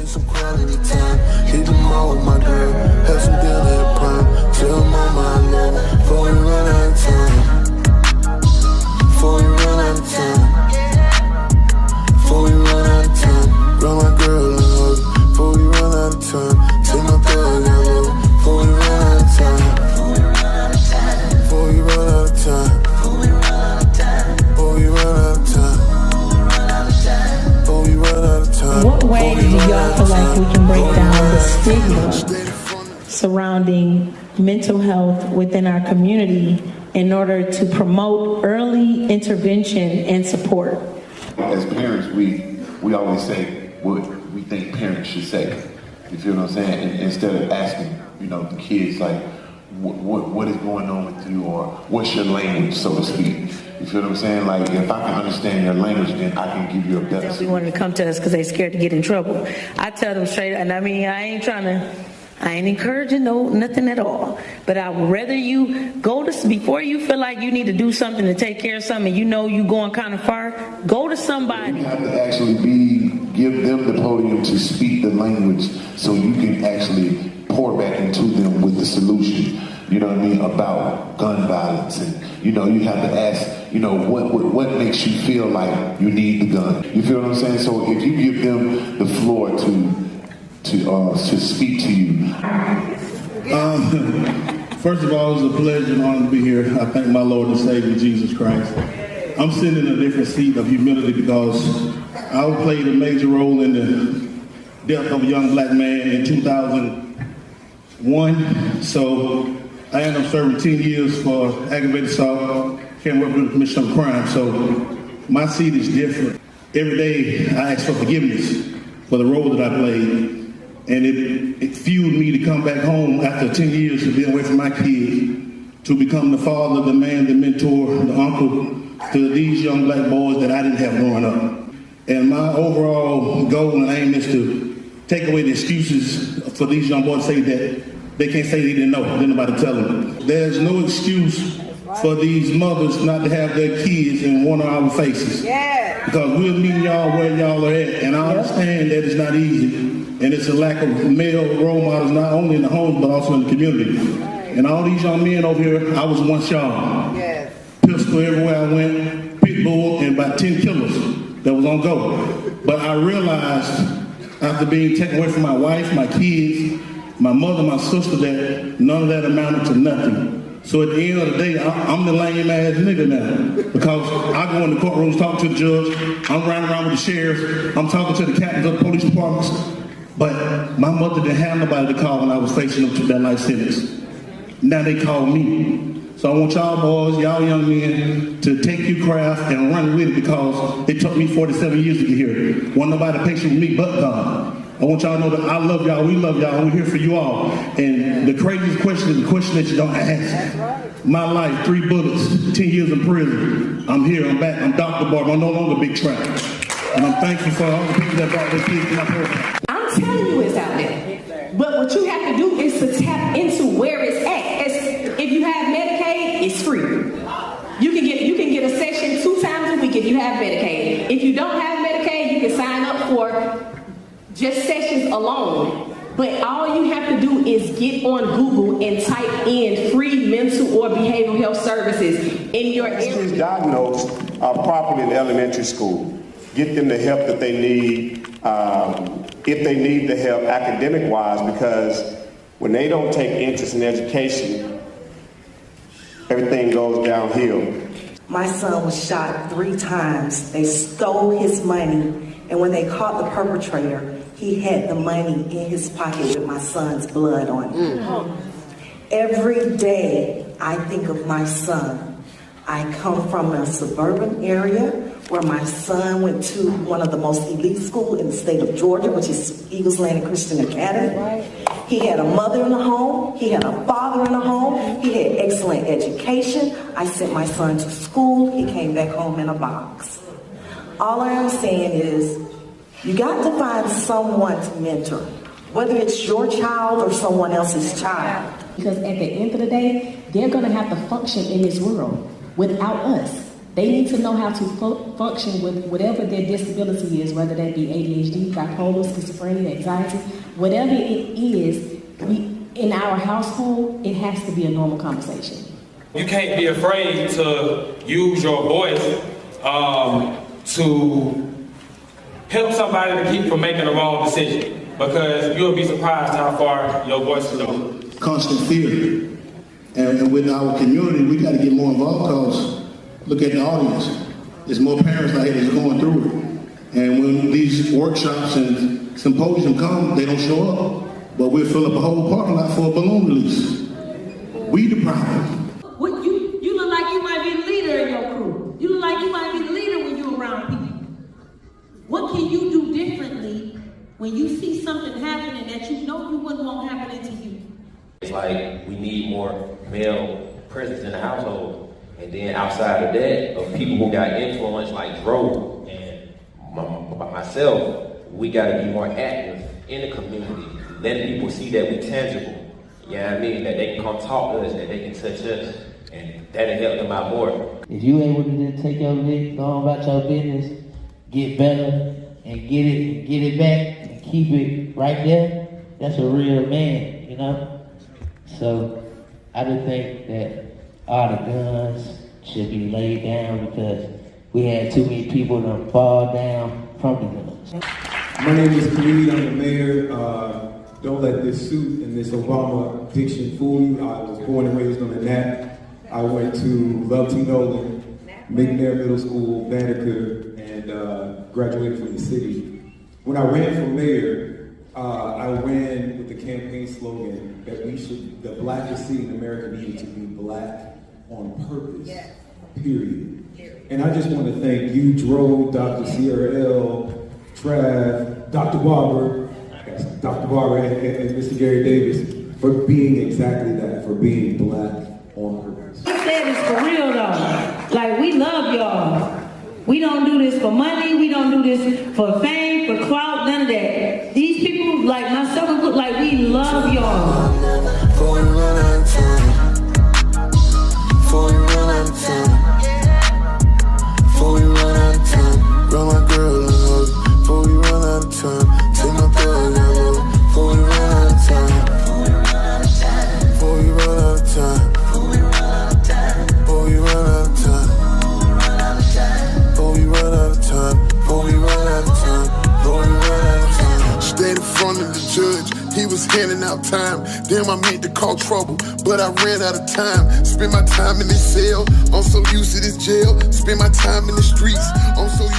some quality time. Hit them all with my girl. Have some dinner at prime. Tell mama I love her. Before we run out of time. Before we run out of time. Before we run out of time. Run my girl and hug. Before we run out of time. Take my thug and love. Before we run out of time. Before we run out of time. Before we run out of time. Before we run out of time. Before we run out of time. What way do y'all feel like we can break down the stigma surrounding mental health within our community in order to promote early intervention and support? As parents, we always say what we think parents should say. You feel what I'm saying? And instead of asking, the kids like, what is going on with you, or what's your language, so to speak. You feel what I'm saying? Like, if I can understand your language, then I can give you a better. They wanted to come to us because they're scared to get in trouble. I tell them straight, and I mean, I ain't encouraging nothing at all. But I would rather you go to, before you feel like you need to do something to take care of something, you going kind of far, go to somebody. You have to actually give them the podium to speak the language so you can actually pour back into them with the solution, about gun violence. And, you have to ask, what makes you feel like you need the gun? You feel what I'm saying? So if you give them the floor to speak to you. First of all, it was a pleasure and honor to be here. I thank my Lord and Savior, Jesus Christ. I'm sitting in a different seat of humility because I played a major role in the death of a young black man in 2001. So I ended up serving 10 years for aggravated assault, can't work with the commission of crime. So my seat is different. Every day I ask for forgiveness for the role that I played. And it fueled me to come back home after 10 years of being away from my kids, to become the father, the man, the mentor, the uncle to these young black boys that I didn't have growing up. And my overall goal and aim is to take away the excuses for these young boys to say that they can't say they didn't know, didn't nobody tell them. There's no excuse for these mothers not to have their kids in one of our faces. Yeah. Because we're meeting y'all where y'all are at, and I understand that it's not easy. And it's a lack of male role models, not only in the home, but also in the community. And all these young men over here, I was once y'all. Yes. Pistol everywhere I went, pit bull, and about 10 killers that was on go. But I realized, after being taken away from my wife, my kids, my mother, my sister, that none of that amounted to nothing. So at the end of the day, I'm the lame ass nigga now. Because I go in the courtrooms, talk to the judge, I'm riding around with the sheriff, I'm talking to the captains of the police departments. But my mother didn't have nobody to call when I was facing up to that life sentence. Now they call me. So I want y'all boys, y'all young men, to take your craft and run with it, because it took me 47 years to get here. Wasn't nobody patient with me but God. I want y'all to know that I love y'all, we love y'all, and we're here for you all. And the craziest question is the question that you don't ask. My life, 3 bullets, 10 years in prison. I'm here, I'm back, I'm Dr. Barber, I'm no longer Big Trap. And I'm thankful for all the people that brought their kids to my program. I'm telling you it's out there. But what you have to do is to tap into where it's at. If you have Medicaid, it's free. You can get a session 2 times a week if you have Medicaid. If you don't have Medicaid, you can sign up for just sessions alone. But all you have to do is get on Google and type in free mental or behavioral health services in your area. Students diagnosed properly in elementary school. Get them the help that they need, if they need the help academic-wise, because when they don't take interest in education, everything goes downhill. My son was shot 3 times. They stole his money, and when they caught the perpetrator, he had the money in his pocket with my son's blood on it. Every day I think of my son. I come from a suburban area where my son went to one of the most elite schools in the state of Georgia, which is Eagles Landing Christian Academy. He had a mother in the home. He had a father in the home. He had excellent education. I sent my son to school. He came back home in a box. All I am saying is, you got to find someone to mentor, whether it's your child or someone else's child. Because at the end of the day, they're going to have to function in this world without us. They need to know how to function with whatever their disability is, whether that be ADHD, bipolar, schizophrenia, anxiety, whatever it is. In our household, it has to be a normal conversation. You can't be afraid to use your voice to help somebody to keep from making the wrong decision, because you'll be surprised how far your voice will go. Constant fear. And with our community, we got to get more involved, because look at the audience. There's more parents out here that's going through it. And when these workshops and symposium come, they don't show up. But we'll fill up a whole parking lot for a balloon release. We the problem. What you look like you might be the leader in your crew. You look like you might be the leader when you're around people. What can you do differently when you see something happening that you know you wouldn't want happening to you? It's like we need more male presence in the household. And then outside of that, of people who got influence like Dro and myself, we got to be more active in the community, letting people see that we tangible. You know what I mean? That they can come talk to us, that they can touch us, and that'll help them out more. If you able to just take your business, go on about your business, get better, and get it back, and keep it right there, that's a real man, you know? So I just think that all the guns should be laid down, because we had too many people that fall down from the guns. My name is Khalid, I'm the mayor. Don't let this suit and this Obama diction fool you. I was born and raised on the Nat. I went to Love T. Nolan, McNair Middle School, Banneker, and graduated from the city. When I ran for mayor, I ran with the campaign slogan that the blackest city in America needed to be black on purpose, period. And I just want to thank you, Dro, Dr. Sierra L., Trav, Dr. Barber, and Mr. Gary Davis for being exactly that, for being black on purpose. What that is for real though. Like, we love y'all. We don't do this for money. We don't do this for fame, for clout, none of that. These people, like myself, look like we love y'all. Before you run out of time. Before you run out of time. Before you run out of time. Grab my girl and hug. Before you run out of time. Take my thug and look. Before you run out of time. Before you run out of time. Before you run out of time. Before you run out of time. Before you run out of time. Before you run out of time. Before you run out of time. Stayed in front of the judge. He was handing out time. Damn, I meant to call trouble, but I ran out of time. Spend my time in this cell. I'm so used to this jail. Spend my time in the streets. I'm so used